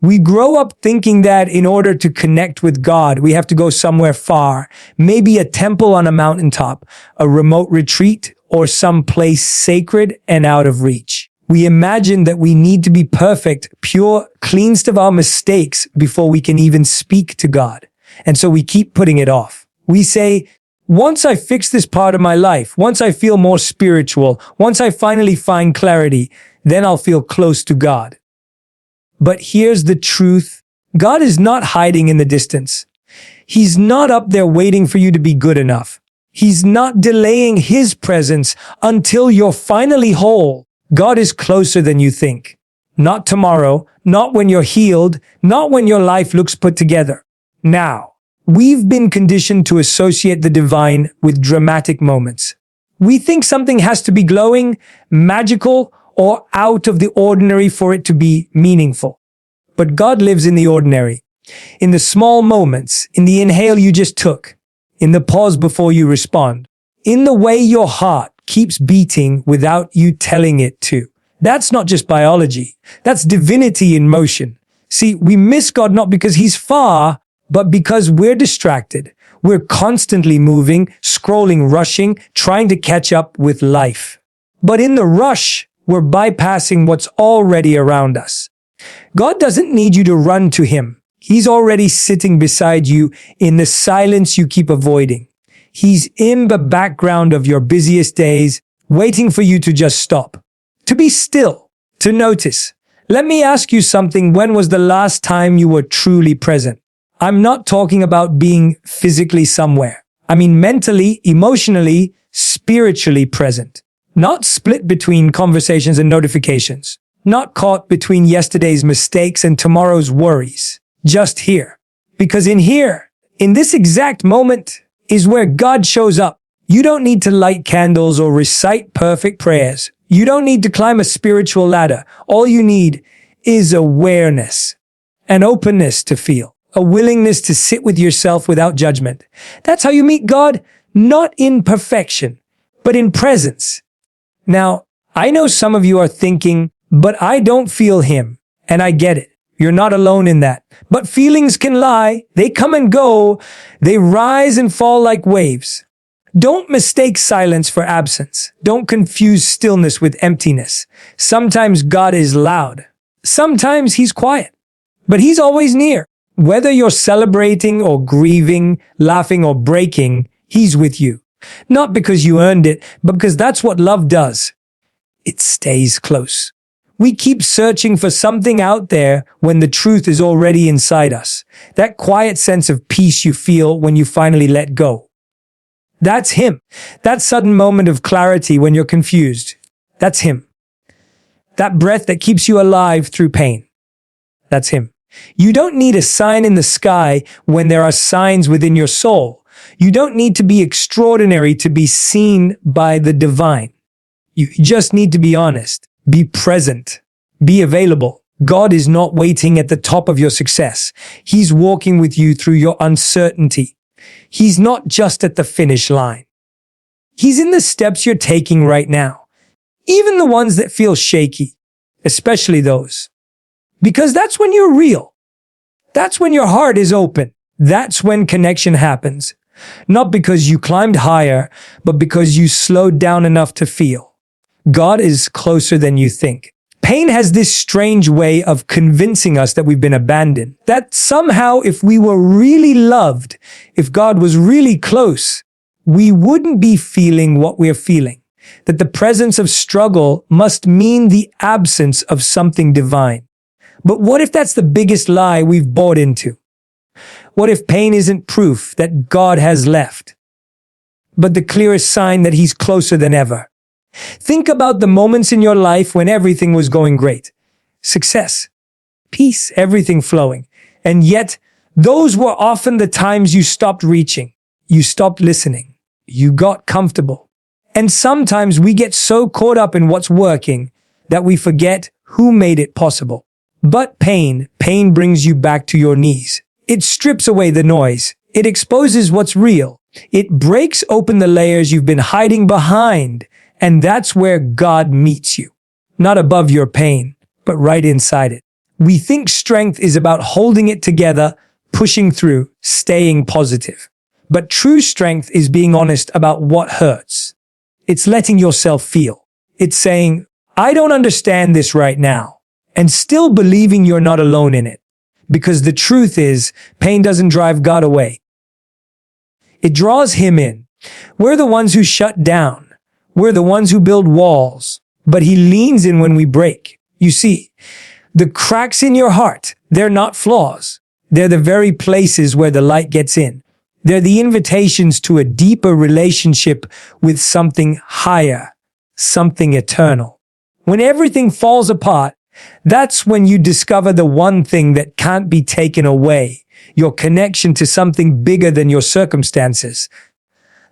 We grow up thinking that in order to connect with God, we have to go somewhere far, maybe a temple on a mountaintop, a remote retreat, or some place sacred and out of reach. We imagine that we need to be perfect, pure, cleansed of our mistakes before we can even speak to God. And so we keep putting it off. We say, once I fix this part of my life, once I feel more spiritual, once I finally find clarity, then I'll feel close to God. But here's the truth. God is not hiding in the distance. He's not up there waiting for you to be good enough. He's not delaying His presence until you're finally whole. God is closer than you think. Not tomorrow, not when you're healed, not when your life looks put together. Now, we've been conditioned to associate the divine with dramatic moments. We think something has to be glowing, magical, or out of the ordinary for it to be meaningful. But God lives in the ordinary, in the small moments, in the inhale you just took, in the pause before you respond, in the way your heart keeps beating without you telling it to. That's not just biology. That's divinity in motion. See, we miss God not because He's far, but because we're distracted. We're constantly moving, scrolling, rushing, trying to catch up with life. But in the rush, we're bypassing what's already around us. God doesn't need you to run to Him. He's already sitting beside you in the silence you keep avoiding. He's in the background of your busiest days, waiting for you to just stop, to be still, to notice. Let me ask you something. When was the last time you were truly present? I'm not talking about being physically somewhere. I mean mentally, emotionally, spiritually present. Not split between conversations and notifications. Not caught between yesterday's mistakes and tomorrow's worries. Just here. Because in here, in this exact moment, is where God shows up. You don't need to light candles or recite perfect prayers. You don't need to climb a spiritual ladder. All you need is awareness, an openness to feel, a willingness to sit with yourself without judgment. That's how you meet God, not in perfection, but in presence. Now, I know some of you are thinking, but I don't feel Him, and I get it. You're not alone in that. But feelings can lie. They come and go. They rise and fall like waves. Don't mistake silence for absence. Don't confuse stillness with emptiness. Sometimes God is loud. Sometimes He's quiet. But He's always near. Whether you're celebrating or grieving, laughing or breaking, He's with you. Not because you earned it, but because that's what love does. It stays close. We keep searching for something out there when the truth is already inside us. That quiet sense of peace you feel when you finally let go. That's Him. That sudden moment of clarity when you're confused. That's Him. That breath that keeps you alive through pain. That's Him. You don't need a sign in the sky when there are signs within your soul. You don't need to be extraordinary to be seen by the divine. You just need to be honest. Be present. Be available. God is not waiting at the top of your success. He's walking with you through your uncertainty. He's not just at the finish line. He's in the steps you're taking right now. Even the ones that feel shaky, especially those. Because that's when you're real. That's when your heart is open. That's when connection happens. Not because you climbed higher, but because you slowed down enough to feel. God is closer than you think. Pain has this strange way of convincing us that we've been abandoned. That somehow if we were really loved, if God was really close, we wouldn't be feeling what we're feeling. That the presence of struggle must mean the absence of something divine. But what if that's the biggest lie we've bought into? What if pain isn't proof that God has left, but the clearest sign that He's closer than ever? Think about the moments in your life when everything was going great. Success, peace, everything flowing. And yet, those were often the times you stopped reaching. You stopped listening. You got comfortable. And sometimes we get so caught up in what's working that we forget who made it possible. But pain brings you back to your knees. It strips away the noise. It exposes what's real. It breaks open the layers you've been hiding behind. And that's where God meets you. Not above your pain, but right inside it. We think strength is about holding it together, pushing through, staying positive. But true strength is being honest about what hurts. It's letting yourself feel. It's saying, I don't understand this right now, and still believing you're not alone in it. Because the truth is, pain doesn't drive God away. It draws him in. We're the ones who shut down. We're the ones who build walls. But he leans in when we break. You see, the cracks in your heart, they're not flaws. They're the very places where the light gets in. They're the invitations to a deeper relationship with something higher, something eternal. When everything falls apart, that's when you discover the one thing that can't be taken away, your connection to something bigger than your circumstances.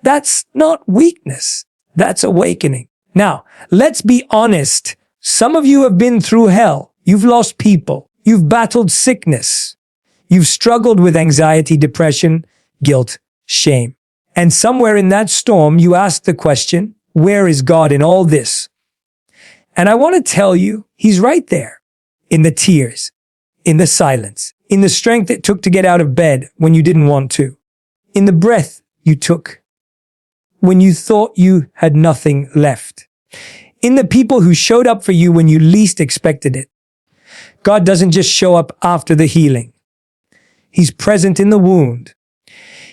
That's not weakness. That's awakening. Now, let's be honest. Some of you have been through hell. You've lost people. You've battled sickness. You've struggled with anxiety, depression, guilt, shame. And somewhere in that storm, you ask the question, where is God in all this? And I want to tell you, he's right there. In the tears, in the silence, in the strength it took to get out of bed when you didn't want to, in the breath you took when you thought you had nothing left, in the people who showed up for you when you least expected it. God doesn't just show up after the healing. He's present in the wound.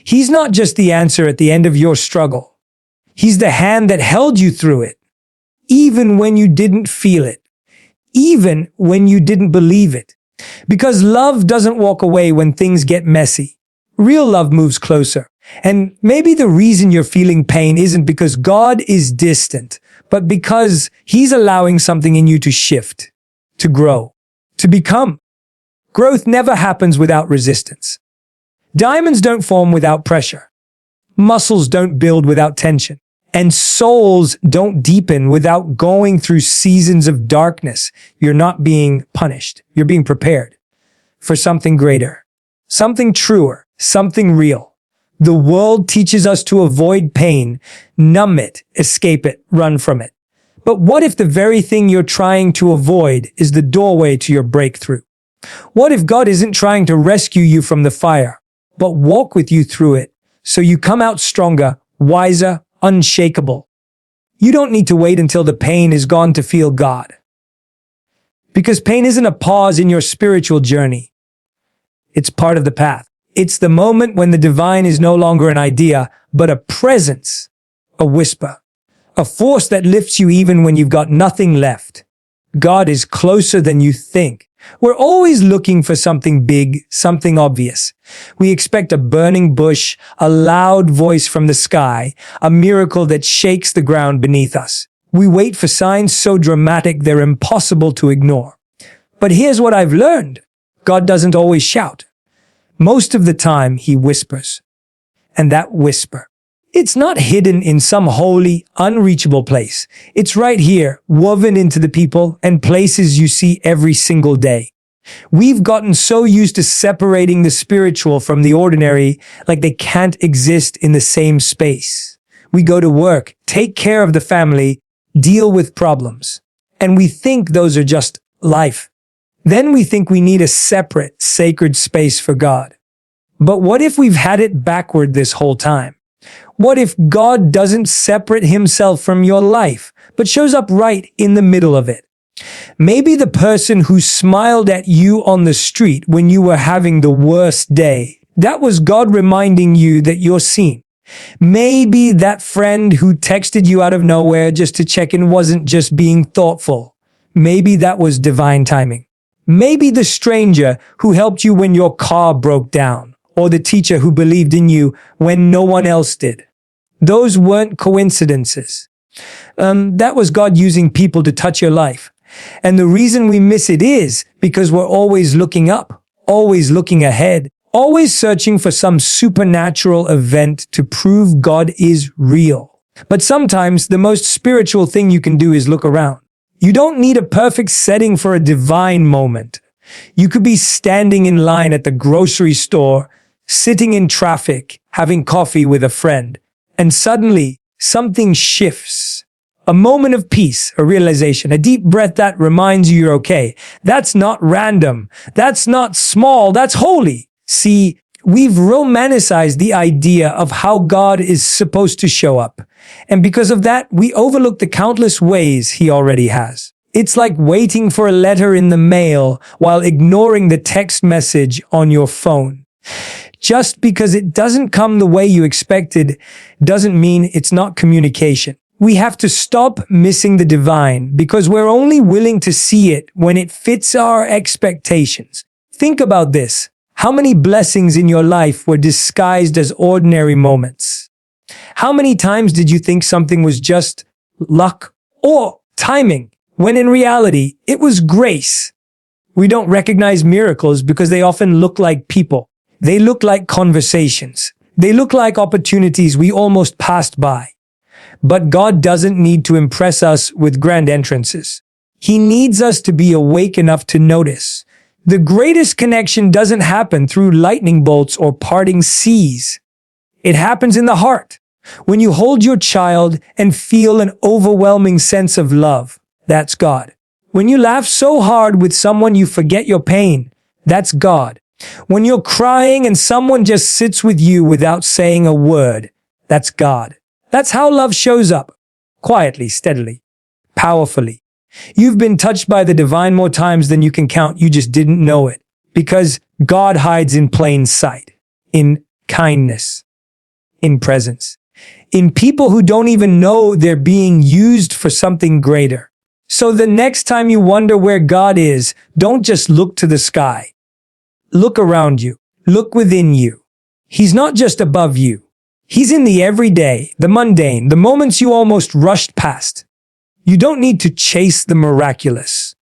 He's not just the answer at the end of your struggle. He's the hand that held you through it, even when you didn't feel it, even when you didn't believe it. Because love doesn't walk away when things get messy. Real love moves closer. And maybe the reason you're feeling pain isn't because God is distant, but because he's allowing something in you to shift, to grow, to become. Growth never happens without resistance. Diamonds don't form without pressure. Muscles don't build without tension. And souls don't deepen without going through seasons of darkness. You're not being punished. You're being prepared for something greater, something truer, something real. The world teaches us to avoid pain, numb it, escape it, run from it. But what if the very thing you're trying to avoid is the doorway to your breakthrough? What if God isn't trying to rescue you from the fire, but walk with you through it so you come out stronger, wiser, unshakable? You don't need to wait until the pain is gone to feel God. Because pain isn't a pause in your spiritual journey. It's part of the path. It's the moment when the divine is no longer an idea, but a presence, a whisper, a force that lifts you even when you've got nothing left. God is closer than you think. We're always looking for something big, something obvious. We expect a burning bush, a loud voice from the sky, a miracle that shakes the ground beneath us. We wait for signs so dramatic they're impossible to ignore. But here's what I've learned. God doesn't always shout. Most of the time, he whispers. And that whisper, it's not hidden in some holy, unreachable place. It's right here, woven into the people and places you see every single day. We've gotten so used to separating the spiritual from the ordinary, like they can't exist in the same space. We go to work, take care of the family, deal with problems, and we think those are just life. Then we think we need a separate, sacred space for God. But what if we've had it backward this whole time? What if God doesn't separate himself from your life, but shows up right in the middle of it? Maybe the person who smiled at you on the street when you were having the worst day, that was God reminding you that you're seen. Maybe that friend who texted you out of nowhere just to check in wasn't just being thoughtful. Maybe that was divine timing. Maybe the stranger who helped you when your car broke down, or the teacher who believed in you when no one else did. Those weren't coincidences. That was God using people to touch your life. And the reason we miss it is because we're always looking up, always looking ahead, always searching for some supernatural event to prove God is real. But sometimes the most spiritual thing you can do is look around. You don't need a perfect setting for a divine moment. You could be standing in line at the grocery store, sitting in traffic, having coffee with a friend, and suddenly something shifts. A moment of peace, a realization, a deep breath that reminds you you're okay. That's not random. That's not small. That's holy. See, we've romanticized the idea of how God is supposed to show up. And because of that, we overlook the countless ways he already has. It's like waiting for a letter in the mail while ignoring the text message on your phone. Just because it doesn't come the way you expected doesn't mean it's not communication. We have to stop missing the divine because we're only willing to see it when it fits our expectations. Think about this. How many blessings in your life were disguised as ordinary moments? How many times did you think something was just luck or timing, when in reality, it was grace? We don't recognize miracles because they often look like people. They look like conversations. They look like opportunities we almost passed by. But God doesn't need to impress us with grand entrances. He needs us to be awake enough to notice. The greatest connection doesn't happen through lightning bolts or parting seas. It happens in the heart. When you hold your child and feel an overwhelming sense of love, that's God. When you laugh so hard with someone you forget your pain, that's God. When you're crying and someone just sits with you without saying a word, that's God. That's how love shows up. Quietly, steadily, powerfully. You've been touched by the divine more times than you can count. You just didn't know it. Because God hides in plain sight. In kindness. In presence. In people who don't even know they're being used for something greater. So the next time you wonder where God is, don't just look to the sky. Look around you. Look within you. He's not just above you. He's in the everyday, the mundane, the moments you almost rushed past. You don't need to chase the miraculous.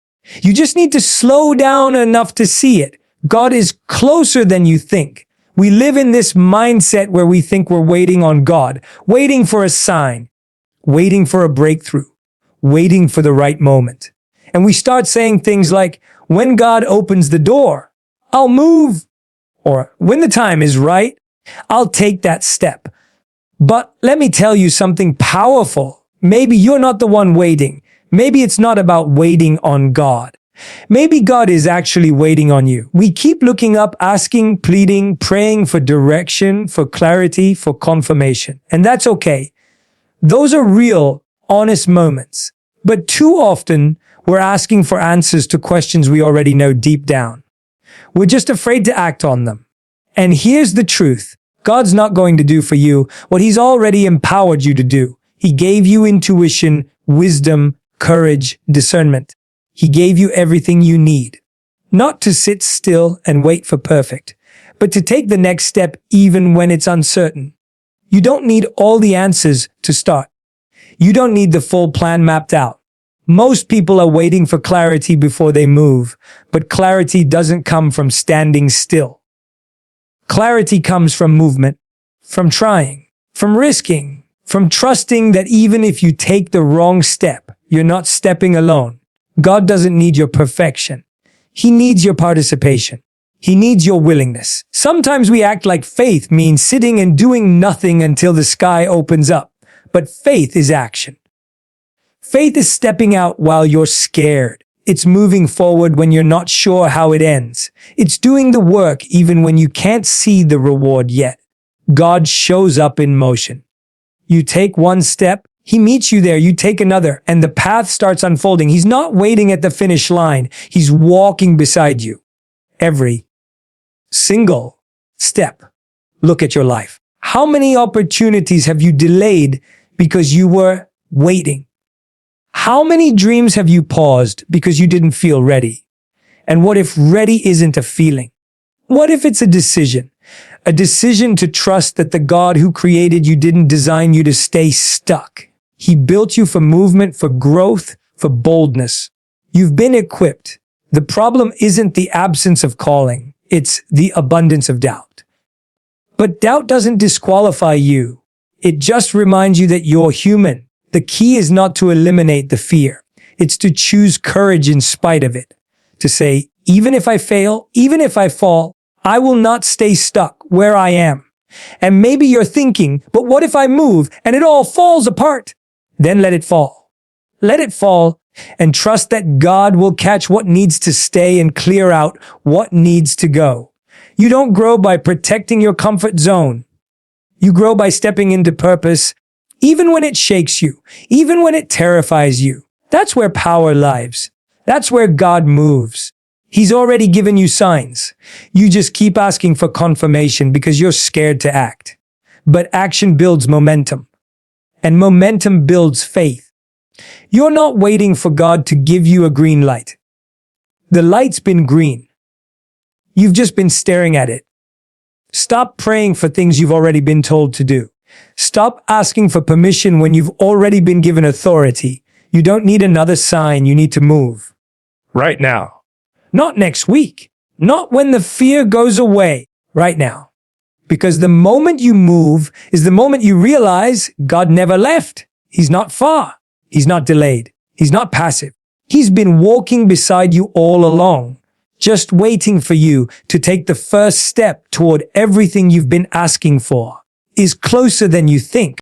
You just need to slow down enough to see it. God is closer than you think. We live in this mindset where we think we're waiting on God, waiting for a sign, waiting for a breakthrough, waiting for the right moment. And we start saying things like, when God opens the door, I'll move. Or when the time is right, I'll take that step. But let me tell you something powerful. Maybe you're not the one waiting. Maybe it's not about waiting on God. Maybe God is actually waiting on you. We keep looking up, asking, pleading, praying for direction, for clarity, for confirmation. And that's okay. Those are real, honest moments. But too often, we're asking for answers to questions we already know deep down. We're just afraid to act on them. And here's the truth. God's not going to do for you what he's already empowered you to do. He gave you intuition, wisdom, courage, discernment. He gave you everything you need. Not to sit still and wait for perfect, but to take the next step even when it's uncertain. You don't need all the answers to start. You don't need the full plan mapped out. Most people are waiting for clarity before they move, but clarity doesn't come from standing still. Clarity comes from movement, from trying, from risking, from trusting that even if you take the wrong step, you're not stepping alone. God doesn't need your perfection. He needs your participation. He needs your willingness. Sometimes we act like faith means sitting and doing nothing until the sky opens up. But faith is action. Faith is stepping out while you're scared. It's moving forward when you're not sure how it ends. It's doing the work even when you can't see the reward yet. God shows up in motion. You take one step, he meets you there, you take another, and the path starts unfolding. He's not waiting at the finish line. He's walking beside you. Every single step. Look at your life. How many opportunities have you delayed because you were waiting? How many dreams have you paused because you didn't feel ready? And what if ready isn't a feeling? What if it's a decision? A decision to trust that the God who created you didn't design you to stay stuck. He built you for movement, for growth, for boldness. You've been equipped. The problem isn't the absence of calling. It's the abundance of doubt. But doubt doesn't disqualify you. It just reminds you that you're human. The key is not to eliminate the fear. It's to choose courage in spite of it. To say, even if I fail, even if I fall, I will not stay stuck where I am. And maybe you're thinking, but what if I move and it all falls apart? Then let it fall. Let it fall and trust that God will catch what needs to stay and clear out what needs to go. You don't grow by protecting your comfort zone. You grow by stepping into purpose, even when it shakes you, even when it terrifies you. That's where power lives. That's where God moves. He's already given you signs. You just keep asking for confirmation because you're scared to act. But action builds momentum, and momentum builds faith. You're not waiting for God to give you a green light. The light's been green. You've just been staring at it. Stop praying for things you've already been told to do. Stop asking for permission when you've already been given authority. You don't need another sign. You need to move. Right now. Not next week. Not when the fear goes away. Right now. Because the moment you move is the moment you realize God never left. He's not far. He's not delayed. He's not passive. He's been walking beside you all along, just waiting for you to take the first step toward everything you've been asking for. Is closer than you think.